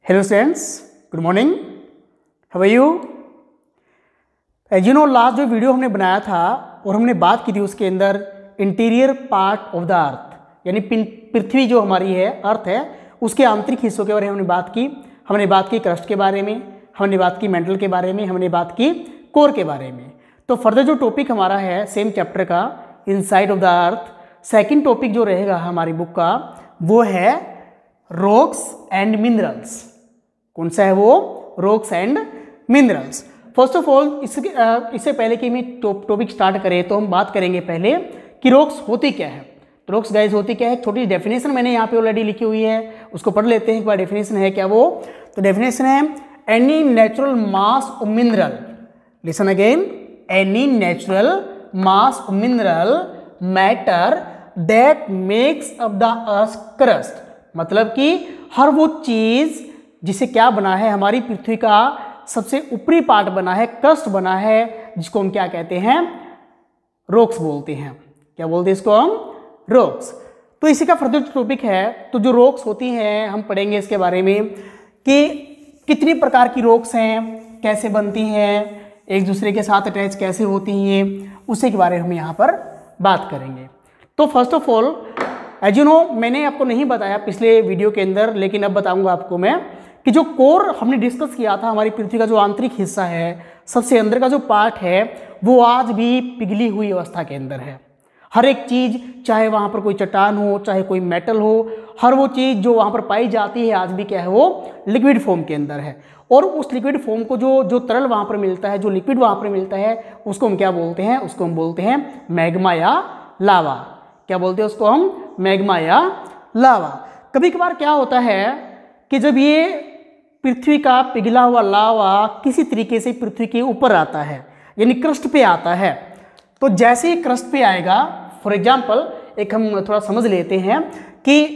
Hello students, good morning. How are you? As you know, last जो video हमने बनाया था और हमने बात की थी उसके अंदर interior part of the earth, यानी पृथ्वी जो हमारी है, अर्थ है, उसके आंतरिक हिस्सों के बारे में हमने बात की। हमने बात की क्रस्ट के बारे में, हमने बात की मेंटल के बारे में, हमने बात की कोर के बारे में। तो फर्दर जो टॉपिक हमारा है सेम चैप्टर का, inside of the earth, second topic जो रहेगा हमारी बुक का वो है रॉक्स एंड मिनरल्स। कौन सा है वो? Rocks and minerals. First of all इससे पहले कि हम टॉपिक स्टार्ट करें तो हम बात करेंगे पहले कि रॉक्स होती क्या है। तो रॉक्स गाइस होती क्या है, छोटी डेफिनेशन मैंने यहाँ पे ऑलरेडी लिखी हुई है, उसको पढ़ लेते हैं एक बार। डेफिनेशन है क्या वो? तो डेफिनेशन है any natural mass of mineral, listen again, any natural mass of mineral matter that makes up the earth crust. मतलब कि हर वो चीज जिसे क्या बना है, हमारी पृथ्वी का सबसे ऊपरी पार्ट बना है, क्रस्ट बना है, जिसको हम क्या कहते हैं? रॉक्स बोलते हैं। क्या बोलते हैं इसको हम? रॉक्स। तो इसी का फर्दर टॉपिक है। तो जो रॉक्स होती हैं हम पढ़ेंगे इसके बारे में कि कितनी प्रकार की रॉक्स हैं, कैसे बनती हैं, एक दूसरे के साथ अटैच कैसे होती हैं, उसी के बारे में हम यहाँ पर बात करेंगे। तो first of all as you know, मैंने आपको नहीं बताया पिछले वीडियो के अंदर, लेकिन अब बताऊंगा आपको मैं कि जो कोर हमने डिस्कस किया था, हमारी पृथ्वी का जो आंतरिक हिस्सा है, सबसे अंदर का जो पार्ट है, वो आज भी पिघली हुई अवस्था के अंदर है। हर एक चीज़, चाहे वहाँ पर कोई चट्टान हो, चाहे कोई मेटल हो, हर वो चीज़ जो वहाँ पर पाई जाती है आज भी क्या है, वो लिक्विड फॉर्म के अंदर है। और उस लिक्विड फॉर्म को जो तरल वहाँ पर मिलता है, जो लिक्विड वहाँ पर मिलता है, उसको हम क्या बोलते हैं? उसको हम बोलते हैं मैग्मा या लावा। क्या बोलते हैं उसको हम? मैग्मा या लावा। कभी कभार क्या होता है कि जब ये पृथ्वी का पिघला हुआ लावा किसी तरीके से पृथ्वी के ऊपर आता है, यानी क्रस्ट पे आता है, तो जैसे ही क्रस्ट पे आएगा, फॉर एग्जांपल एक हम थोड़ा समझ लेते हैं कि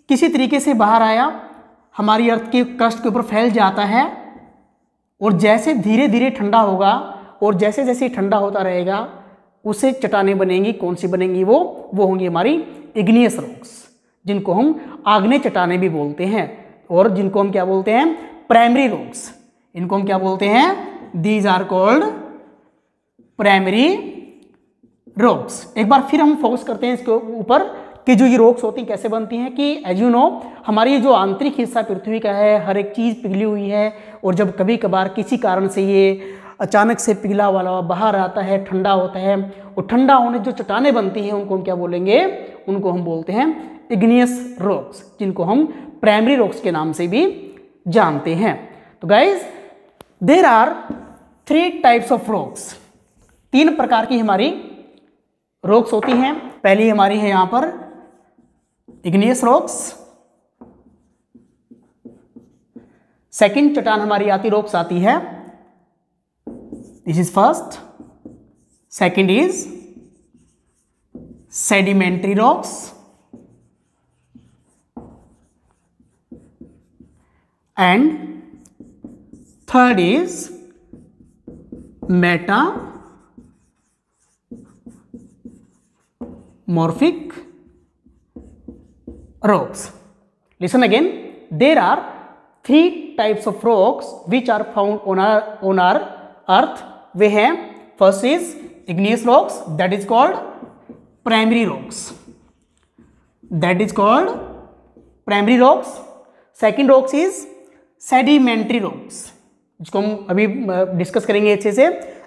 किसी तरीके से बाहर आया, हमारी अर्थ के क्रस्ट के ऊपर फैल जाता है, और जैसे धीरे धीरे ठंडा होगा और जैसे जैसे ठंडा होता रहेगा उससे चट्टानें बनेंगी। कौन सी बनेंगी? वो होंगी हमारी इग्नियस रॉक्स, जिनको हम आग्नेय चट्टानें भी बोलते हैं, और जिनको हम क्या बोलते हैं? Primary rocks. इनको हम क्या बोलते हैं? These are called primary rocks. एक बार फिर हम फोकस करते हैं इसके ऊपर कि जो ये रॉक्स होती हैं कैसे बनती हैं। कि एज यू नो, हमारी जो आंतरिक हिस्सा पृथ्वी का है, हर एक चीज़ पिघली हुई है, और जब कभी कभार किसी कारण से ये अचानक से पिघला वाला बाहर आता है, ठंडा होता है, और ठंडा होने जो चट्टानें बनती हैं उनको हम क्या बोलेंगे? उनको हम बोलते हैं इग्नियस रॉक्स, जिनको हम प्राइमरी रॉक्स के नाम से भी जानते हैं। तो guys, there are 3 types of rocks. 3 प्रकार की हमारी रॉक्स होती हैं। पहली हमारी है यहां पर इग्नियस रॉक्स। सेकंड चट्टान हमारी आती रॉक्स आती है, this is first. Second is sedimentary rocks, and third is metamorphic rocks. Listen again, there are 3 types of rocks which are found on our earth. वे हैं, first is igneous rocks, that is called primary rocks, that is called primary rocks. second rocks is sedimentary rocks, जिसको हम अभी discuss करेंगे अच्छे से।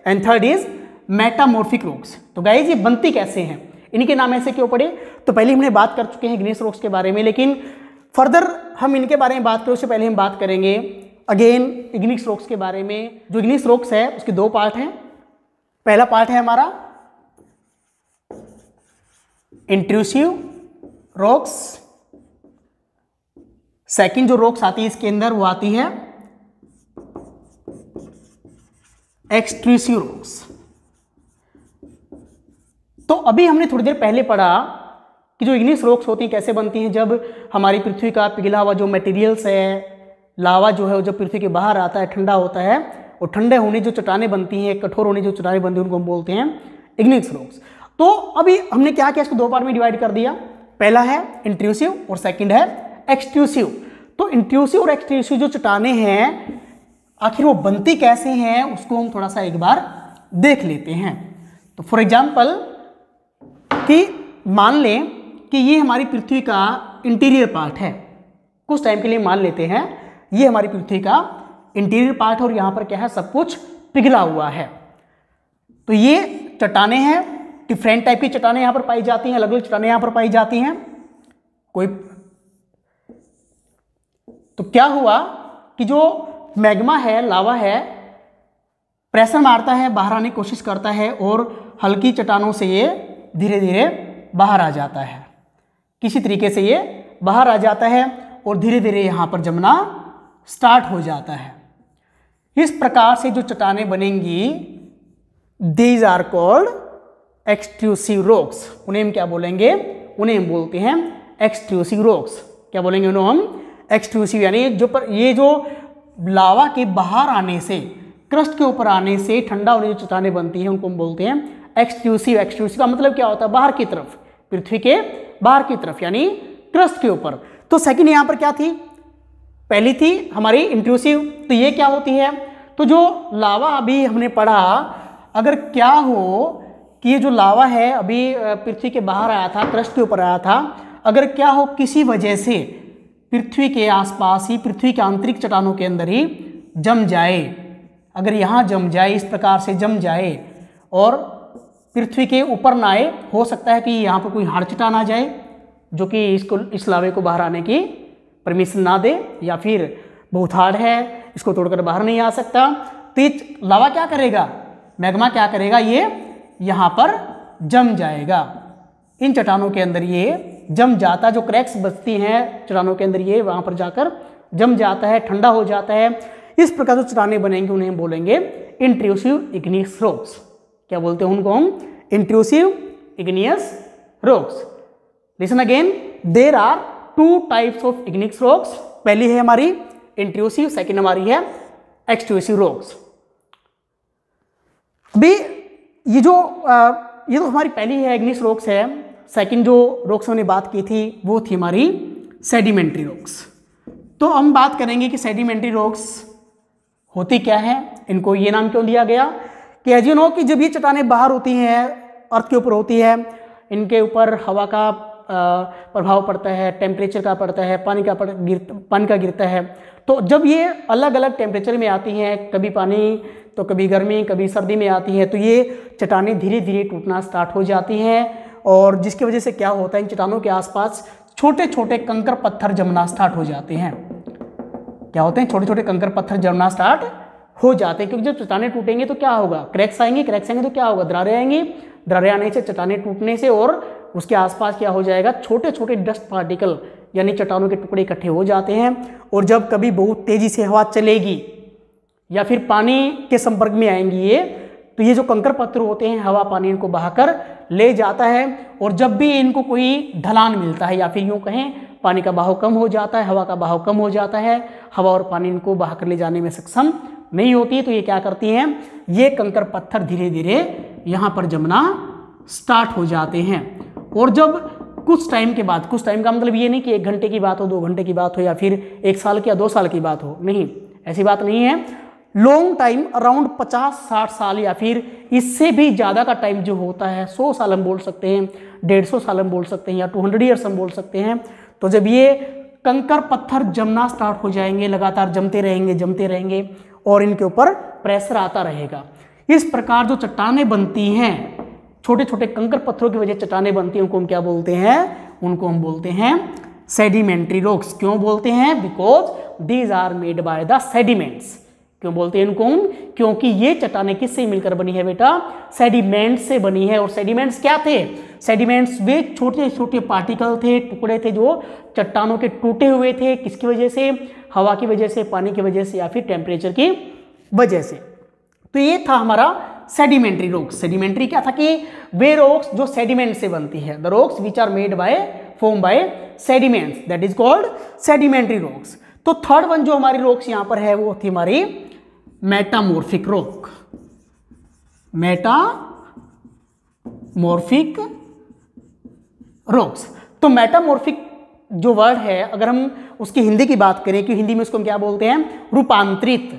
And third is metamorphic rocks. तो guys, ये बनती कैसे हैं, इनके नाम ऐसे क्यों पड़े? तो पहले हमने बात कर चुके हैं इग्नियस रॉक्स के बारे में, लेकिन फर्दर हम इनके बारे में बात करें उससे पहले हम बात करेंगे अगेन इग्नियस रॉक्स के बारे में। जो इग्नियस रॉक्स है उसके 2 पार्ट हैं। पहला पार्ट है हमारा इंट्रूसिव रॉक्स। सेकंड जो रॉक्स आती है इसके अंदर वो आती है एक्सट्रूसिव रॉक्स। तो अभी हमने थोड़ी देर पहले पढ़ा कि जो इग्नियस रॉक्स होती हैं कैसे बनती हैं। जब हमारी पृथ्वी का पिघला हुआ जो मटेरियल्स है, लावा जो है, जब पृथ्वी के बाहर आता है, ठंडा होता है, और ठंडे होने जो चट्टानें बनती हैं, कठोर होने जो चट्टानें बनती हैं, उनको हम बोलते हैं इग्नियस रॉक्स। तो अभी हमने क्या किया, इसको 2 पार्ट में डिवाइड कर दिया। पहला है इंट्रूसिव और सेकंड है एक्सट्रूसिव। तो इंट्रूसिव और एक्सट्रूसिव जो चट्टानें हैं आखिर वो बनती कैसे हैं उसको हम थोड़ा सा एक बार देख लेते हैं। तो फॉर एग्जाम्पल कि मान लें कि ये हमारी पृथ्वी का इंटीरियर पार्ट है, कुछ टाइम के लिए मान लेते हैं ये हमारी पृथ्वी का इंटीरियर पार्ट है और यहाँ पर क्या है, सब कुछ पिघला हुआ है। तो ये चट्टानें हैं, डिफरेंट टाइप की चट्टानें यहाँ पर पाई जाती हैं, अलग अलग चट्टानें यहाँ पर पाई जाती हैं। कोई तो क्या हुआ कि जो मैग्मा है, लावा है, प्रेशर मारता है, बाहर आने की कोशिश करता है और हल्की चट्टानों से ये धीरे धीरे बाहर आ जाता है। किसी तरीके से ये बाहर आ जाता है और धीरे धीरे यहाँ पर जमना स्टार्ट हो जाता है। इस प्रकार से जो चट्टानें बनेंगी these are called extrusive rocks. उन्हें हम क्या बोलेंगे, उन्हें हम बोलते हैं एक्सट्रूसिव रॉक्स। क्या बोलेंगे उन्हें हम, एक्सट्रूसिव। यानी ये जो लावा के बाहर आने से, क्रस्ट के ऊपर आने से ठंडा होने जो चट्टानें बनती हैं उनको हम बोलते हैं एक्सट्रूसिव। एक्सट्रूसिव का मतलब क्या होता है, बाहर की तरफ, पृथ्वी के बाहर की तरफ यानी क्रस्ट के ऊपर। तो सेकंड यहाँ पर क्या थी, पहली थी हमारी इंट्रूसिव। तो ये क्या होती है, तो जो लावा अभी हमने पढ़ा, अगर क्या हो कि ये जो लावा है अभी पृथ्वी के बाहर आया था, क्रस्ट के ऊपर आया था, अगर क्या हो किसी वजह से पृथ्वी के आसपास ही, पृथ्वी के आंतरिक चट्टानों के अंदर ही जम जाए, अगर यहाँ जम जाए, इस प्रकार से जम जाए और पृथ्वी के ऊपर ना आए, हो सकता है कि यहाँ पर कोई हार्ड चट्टान आ जाए जो कि इस लावे को बाहर आने की परमिशन ना दे, या फिर बहुत हार्ड है, इसको तोड़कर बाहर नहीं आ सकता। तो ये लावा क्या करेगा, मैग्मा क्या करेगा, ये यहाँ पर जम जाएगा। इन चट्टानों के अंदर ये जम जाता, जो क्रैक्स बचती हैं चट्टानों के अंदर, ये वहाँ पर जाकर जम जाता है, ठंडा हो जाता है। इस प्रकार जो चट्टानें बनेंगी उन्हें हम बोलेंगे इंट्रूसिव इग्नियस रॉक्स। क्या बोलते हैं उनको हम, intrusive igneous rocks. Listen again, there are two types of igneous rocks. पहली है हमारी इंट्रूसिव, सेकंड हमारी है एक्सट्रूसिव रॉक्स। अभी ये तो हमारी पहली है इग्नियस रॉक्स है। सेकंड जो रॉक्स हमने बात की थी वो थी हमारी सेडिमेंट्री रॉक्स। तो हम बात करेंगे कि सेडिमेंट्री रॉक्स होती क्या है, इनको ये नाम क्यों दिया गया, कि एज यू नो कि जब ये चट्टानें बाहर होती हैं, अर्थ के ऊपर होती है, इनके ऊपर हवा का प्रभाव पड़ता है, टेम्परेचर का पड़ता है, पानी का गिरता है। तो जब ये अलग अलग टेम्परेचर में आती हैं, कभी पानी तो कभी गर्मी, कभी सर्दी में आती है, तो ये चट्टानें धीरे धीरे टूटना स्टार्ट हो जाती हैं और जिसकी वजह से क्या होता है, इन चट्टानों के आसपास छोटे छोटे कंकर पत्थर जमना स्टार्ट हो जाते हैं। क्या होते हैं, छोटे छोटे कंकर पत्थर जमना स्टार्ट हो जाते हैं, क्योंकि जब चट्टानें टूटेंगी तो क्या होगा, क्रैक्स आएंगे तो क्या होगा, दरारें आएंगी, दरारें आने से, चट्टानें टूटने से और उसके आसपास क्या हो जाएगा, छोटे छोटे डस्ट पार्टिकल यानी चट्टानों के टुकड़े इकट्ठे हो जाते हैं। और जब कभी बहुत तेजी से हवा चलेगी या फिर पानी के संपर्क में आएंगी ये, तो ये जो कंकर पत्थर होते हैं, हवा पानी इनको बहाकर ले जाता है। और जब भी इनको कोई ढलान मिलता है या फिर यूँ कहें पानी का बहाव कम हो जाता है, हवा का बहाव कम हो जाता है, हवा और पानी इनको बहाकर ले जाने में सक्षम नहीं होती, तो ये क्या करती हैं, ये कंकर पत्थर धीरे धीरे यहाँ पर जमना स्टार्ट हो जाते हैं। और जब कुछ टाइम के बाद, कुछ टाइम का मतलब ये नहीं कि 1 घंटे की बात हो, 2 घंटे की बात हो या फिर 1 साल की या 2 साल की बात हो, नहीं, ऐसी बात नहीं है। लॉन्ग टाइम, अराउंड 50-60 साल या फिर इससे भी ज़्यादा का टाइम जो होता है, 100 साल हम बोल सकते हैं, 150 साल हम बोल सकते हैं या 200 ईयर्स हम बोल सकते हैं। तो जब ये कंकर पत्थर जमना स्टार्ट हो जाएंगे, लगातार जमते रहेंगे और इनके ऊपर प्रेशर आता रहेगा, इस प्रकार जो चट्टानें बनती हैं, छोटे छोटे कंकर पत्थरों की वजह चट्टानें बनती हैं, उनको हम क्या बोलते हैं, उनको हम बोलते हैं सेडिमेंट्री रॉक्स। क्यों बोलते हैं, because these are made by the sediments. क्यों बोलते हैं इनको, क्योंकि ये चट्टानें किससे मिलकर बनी है बेटा, सेडिमेंट से बनी है। और सेडिमेंट्स क्या थे, सेडिमेंट्स वे छोटे छोटे पार्टिकल थे, टुकड़े थे जो चट्टानों के टूटे हुए थे, किसकी वजह से, हवा की वजह से, पानी की वजह से या फिर टेम्परेचर की वजह से। तो ये था हमारा सेडिमेंट्री रॉक्स। सेडिमेंट्री क्या था कि वे रॉक्स जो सेडिमेंट से बनती है, the rocks which are made by, form by sediments, that is called sedimentary rocks. तो थर्ड वन जो हमारी रॉक्स यहां पर है वो थी हमारी मेटामॉर्फिक रॉक। Metamorphic rocks. तो मेटामॉर्फिक जो वर्ड है, अगर हम उसकी हिंदी की बात करें कि हिंदी में उसको हम क्या बोलते हैं, रूपांतरित।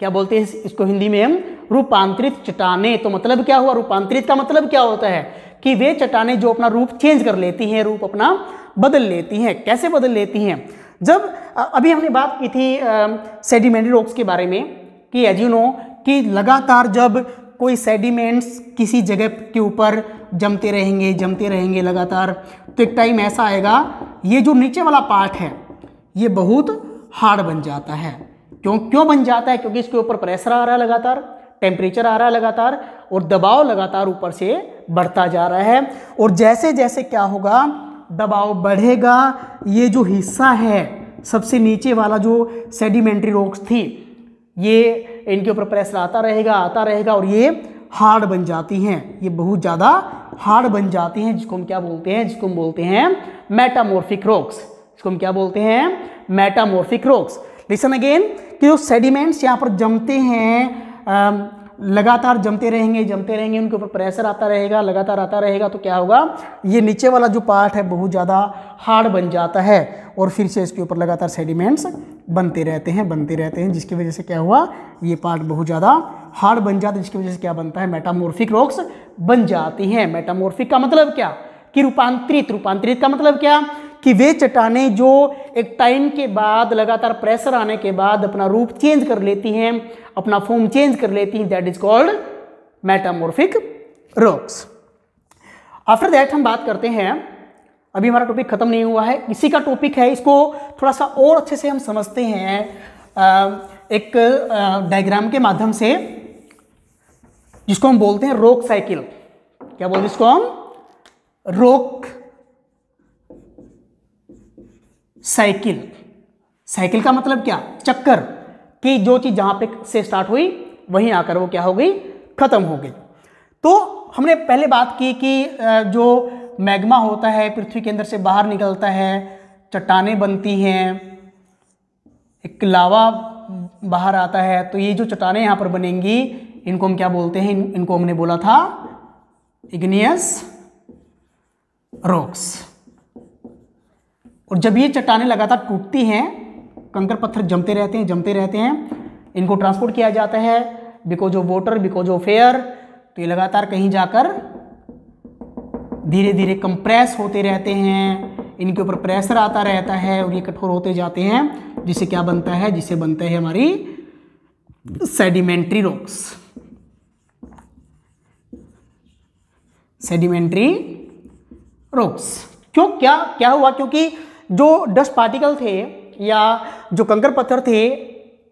क्या बोलते हैं इसको हिंदी में हम, रूपांतरित चट्टानें। तो मतलब क्या हुआ, रूपांतरित का मतलब क्या होता है कि वे चट्टानें जो अपना रूप चेंज कर लेती हैं, रूप अपना बदल लेती हैं। कैसे बदल लेती हैं, जब अभी हमने बात की थी सेडिमेंट्री रॉक्स के बारे में कि एज यू नो कि लगातार जब कोई सेडिमेंट्स किसी जगह के ऊपर जमते रहेंगे लगातार, तो एक टाइम ऐसा आएगा ये जो नीचे वाला पार्ट है ये बहुत हार्ड बन जाता है। क्यों बन जाता है, क्योंकि इसके ऊपर प्रेशर आ रहा है लगातार, टेम्परेचर आ रहा है लगातार, और दबाव लगातार ऊपर से बढ़ता जा रहा है। और जैसे जैसे क्या होगा, दबाव बढ़ेगा, ये जो हिस्सा है सबसे नीचे वाला जो सेडिमेंट्री रॉक्स थी, ये इनके ऊपर प्रेशर आता रहेगा और ये हार्ड बन जाती हैं, ये बहुत ज़्यादा हार्ड बन जाती हैं, जिसको हम क्या बोलते हैं, जिसको हम बोलते हैं मेटामॉर्फिक रॉक्स। इसको हम क्या बोलते हैं, मेटामॉर्फिक रॉक्स। लिसन अगेन कि जो सेडिमेंट्स यहाँ पर जमते हैं, लगातार जमते रहेंगे, उनके ऊपर प्रेशर आता रहेगा, लगातार आता रहेगा, तो क्या होगा, ये नीचे वाला जो पार्ट है बहुत ज़्यादा हार्ड बन जाता है और फिर से इसके ऊपर लगातार सेडिमेंट्स बनते रहते हैं, जिसकी वजह से क्या हुआ, ये पार्ट बहुत ज़्यादा हार्ड बन जाता है, जिसकी वजह से क्या बनता है, मेटामॉर्फिक रॉक्स बन जाती हैं। मेटामॉर्फिक का मतलब क्या कि रूपांतरित का मतलब क्या कि वे चट्टानें जो एक टाइम के बाद लगातार प्रेशर आने के बाद अपना रूप चेंज कर लेती हैं, अपना फॉर्म चेंज कर लेती हैं, that is called metamorphic rocks. After that हम बात करते हैं, अभी हमारा टॉपिक खत्म नहीं हुआ है, इसी का टॉपिक है, इसको थोड़ा सा और अच्छे से हम समझते हैं एक डायग्राम के माध्यम से, जिसको हम बोलते हैं रॉक साइकिल। क्या बोलते हैं इसको हम, रॉक साइकिल का मतलब क्या, चक्कर, कि जो चीज जहां पे से स्टार्ट हुई वहीं आकर वो क्या हो गई, खत्म हो गई। तो हमने पहले बात की कि जो मैग्मा होता है पृथ्वी के अंदर से बाहर निकलता है, चट्टानें बनती हैं, एक लावा बाहर आता है, तो ये जो चट्टानें यहाँ पर बनेंगी इनको हम क्या बोलते हैं, इनको हमने बोला था इग्नियस रॉक्स। और जब ये चट्टानें लगातार टूटती हैं, कंकर पत्थर जमते रहते हैं, इनको ट्रांसपोर्ट किया जाता है because of water, because of air, तो ये लगातार कहीं जाकर धीरे धीरे कंप्रेस होते रहते हैं, इनके ऊपर प्रेशर आता रहता है और ये कठोर होते जाते हैं, जिससे क्या बनता है, जिससे बनता है हमारी सेडिमेंट्री रॉक्स। सेडिमेंट्री रॉक्स क्यों, क्या हुआ, क्योंकि जो डस्ट पार्टिकल थे या जो कंकर पत्थर थे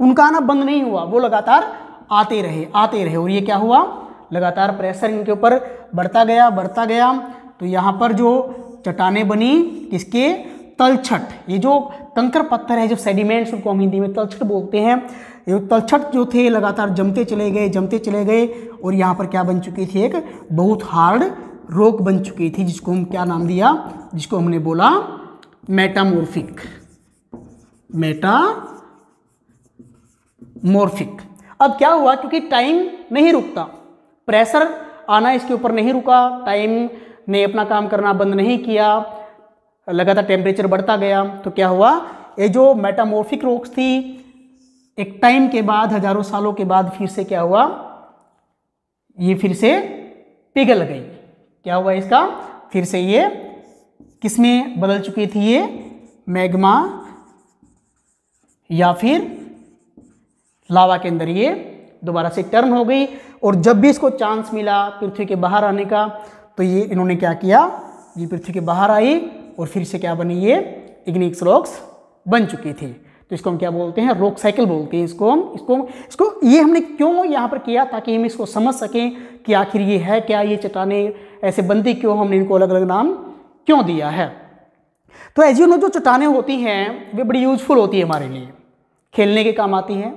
उनका आना बंद नहीं हुआ, वो लगातार आते रहे और ये क्या हुआ, लगातार प्रेशर इनके ऊपर बढ़ता गया, तो यहाँ पर जो चट्टानें बनी, किसके, तलछट। ये जो कंकर पत्थर है, जो सेडिमेंट्स, उनको हम हिंदी में तलछट बोलते हैं, ये तलछट जो थे लगातार जमते चले गए और यहाँ पर क्या बन चुकी थी, एक बहुत हार्ड रॉक बन चुकी थी, जिसको हम क्या नाम दिया, जिसको हमने बोला मेटामॉर्फिक। अब क्या हुआ, क्योंकि टाइम नहीं रुकता, प्रेशर आना इसके ऊपर नहीं रुका, टाइम ने अपना काम करना बंद नहीं किया, लगातार टेम्परेचर बढ़ता गया, तो क्या हुआ, ये जो मेटामॉर्फिक रॉक्स थी एक टाइम के बाद, हजारों सालों के बाद फिर से क्या हुआ, ये फिर से पिघल गई। क्या हुआ इसका, फिर से ये किसमें बदल चुकी थी, ये मैग्मा या फिर लावा के अंदर ये दोबारा से टर्न हो गई। और जब भी इसको चांस मिला पृथ्वी के बाहर आने का, तो ये इन्होंने क्या किया, ये पृथ्वी के बाहर आई और फिर से क्या बनी, ये इग्नियस रॉक्स बन चुकी थी। तो इसको हम क्या बोलते हैं, रॉक साइकिल बोलते हैं इसको ये हमने क्यों यहाँ पर किया, ताकि हम इसको समझ सकें कि आखिर ये है क्या, ये चट्टानें ऐसे बनती क्यों, हमने इनको अलग अलग नाम क्यों दिया है। तो एज यू नो, जो चट्टानें होती हैं वे बड़ी यूजफुल होती है हमारे लिए, खेलने के काम आती हैं,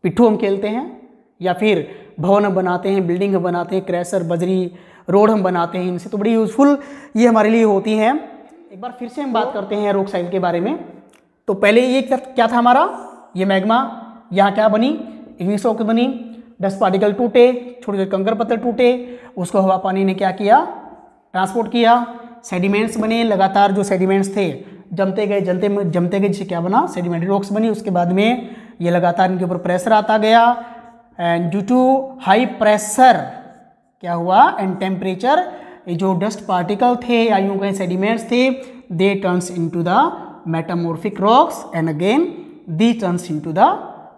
पिट्ठू हम खेलते हैं, या फिर भवन हम बनाते हैं, बिल्डिंग हम बनाते हैं, क्रैशर, बजरी, रोड हम बनाते हैं, इनसे तो बड़ी यूजफुल ये हमारे लिए होती हैं। एक बार फिर से हम बात करते हैं रॉक साइकिल के बारे में। तो पहले ये क्या था हमारा, ये मैग्मा, यहाँ क्या बनी, इग्नियस रॉक बनी, डस्ट पार्टिकल टूटे, छोटे छोटे कंकर पत्थर टूटे, उसको हवा पानी ने क्या किया, ट्रांसपोर्ट किया, सेडिमेंट्स बने, लगातार जो सेडिमेंट्स थे जमते गए जिससे क्या बना, सेडिमेंट्री रॉक्स बनी। उसके बाद में ये लगातार इनके ऊपर प्रेशर आता गया and due to high pressure क्या हुआ एंड टेम्परेचर, ये जो डस्ट पार्टिकल थे या यूं कहीं सेडिमेंट्स थे, they turns into the metamorphic rocks and again they turns into the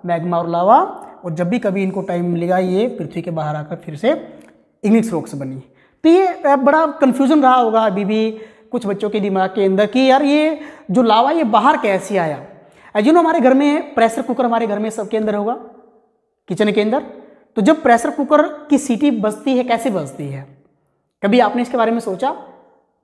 magma और लावा। और जब भी कभी इनको टाइम मिलेगा ये पृथ्वी के बाहर आकर फिर से इग्निस रॉक्स बनी। तो ये बड़ा कन्फ्यूजन रहा होगा अभी भी कुछ बच्चों के दिमाग के अंदर कि यार ये जो लावा ये बाहर कैसे आया। एज यू नो हमारे घर में प्रेशर कुकर हमारे घर में सबके अंदर होगा, किचन के अंदर। तो जब प्रेशर कुकर की सीटी बजती है, कैसे बजती है? कभी आपने इसके बारे में सोचा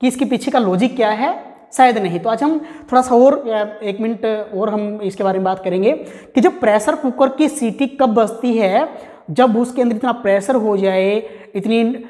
कि इसके पीछे का लॉजिक क्या है? शायद नहीं। तो आज हम थोड़ा सा और 1 मिनट और हम इसके बारे में बात करेंगे कि जब प्रेशर कुकर की सीटी कब बजती है, जब उसके अंदर इतना प्रेशर हो जाए, इतनी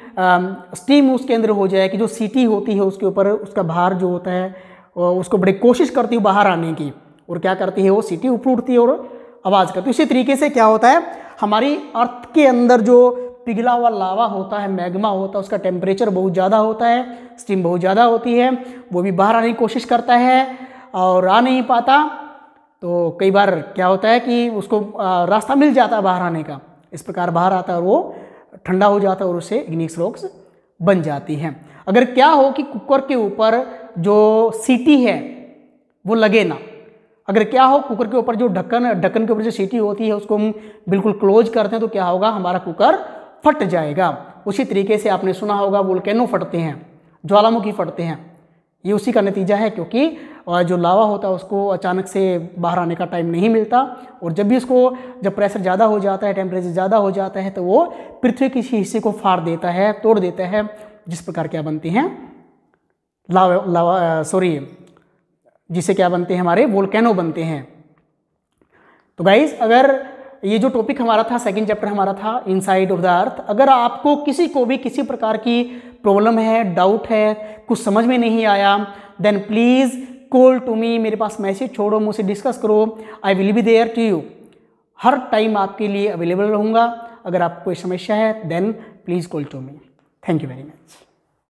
स्टीम उसके अंदर हो जाए कि जो सीटी होती है उसके ऊपर उसका भार जो होता है उसको बड़ी कोशिश करती है बाहर आने की, और क्या करती है वो सीटी ऊपर उठती है और आवाज़ करती है। इसी तरीके से क्या होता है, हमारी अर्थ के अंदर जो पिघला हुआ लावा होता है, मैग्मा होता है, उसका टेम्परेचर बहुत ज़्यादा होता है, स्टीम बहुत ज़्यादा होती है, वो भी बाहर आने की कोशिश करता है और आ नहीं पाता। तो कई बार क्या होता है कि उसको रास्ता मिल जाता है बाहर आने का, इस प्रकार बाहर आता है और वो ठंडा हो जाता है और उससे इग्निस रॉक्स बन जाती हैं। अगर क्या हो कि कुकर के ऊपर जो सीटी है वो लगे ना, अगर क्या हो कुकर के ऊपर जो ढक्कन के ऊपर जो सीटी होती है उसको हम बिल्कुल क्लोज करते हैं तो क्या होगा, हमारा कुकर फट जाएगा। उसी तरीके से आपने सुना होगा वोल्केनो फटते हैं, ज्वालामुखी फटते हैं, ये उसी का नतीजा है, क्योंकि जो लावा होता है उसको अचानक से बाहर आने का टाइम नहीं मिलता, और जब प्रेशर ज़्यादा हो जाता है, टेम्परेचर ज़्यादा हो जाता है, तो वो पृथ्वी के किसी हिस्से को फाड़ देता है, तोड़ देता है, जिस प्रकार क्या बनती हैं जिससे क्या बनते हैं, हमारे वोल्केनो बनते हैं। तो गाइज, अगर ये जो टॉपिक हमारा था, सेकंड चैप्टर हमारा था इनसाइड ऑफ द अर्थ, अगर आपको किसी को भी किसी प्रकार की प्रॉब्लम है, डाउट है, कुछ समझ में नहीं आया, then please call to me, मेरे पास मैसेज छोड़ो, मुझसे डिस्कस करो, I will be there to you. हर टाइम आपके लिए अवेलेबल रहूँगा। अगर आपको कोई समस्या है then please call to me. Thank you very much.